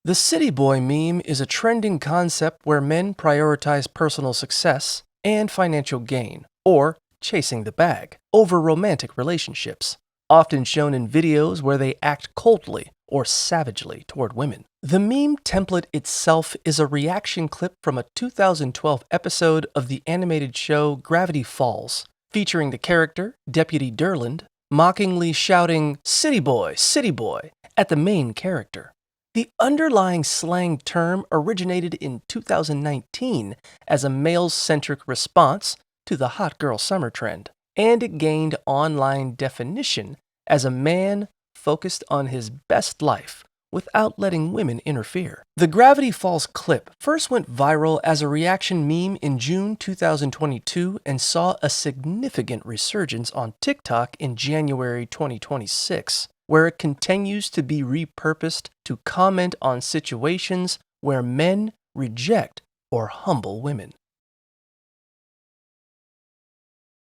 The city boy meme is a trending concept where men prioritize personal success and financial gain, or chasing the bag, over romantic relationships, often shown in videos where they act coldly or savagely toward women. The meme template itself is a reaction clip from a 2012 episode of the animated show Gravity Falls, featuring the character, Deputy Durland, mockingly shouting city boy," at the main character. The underlying slang term originated in 2019 as a male-centric response to the hot girl summer trend, and it gained online definition as a man focused on his best life without letting women interfere. The Gravity Falls clip first went viral as a reaction meme in June 2022 and saw a significant resurgence on TikTok in January 2026, where it continues to be repurposed to comment on situations where men reject or humble women.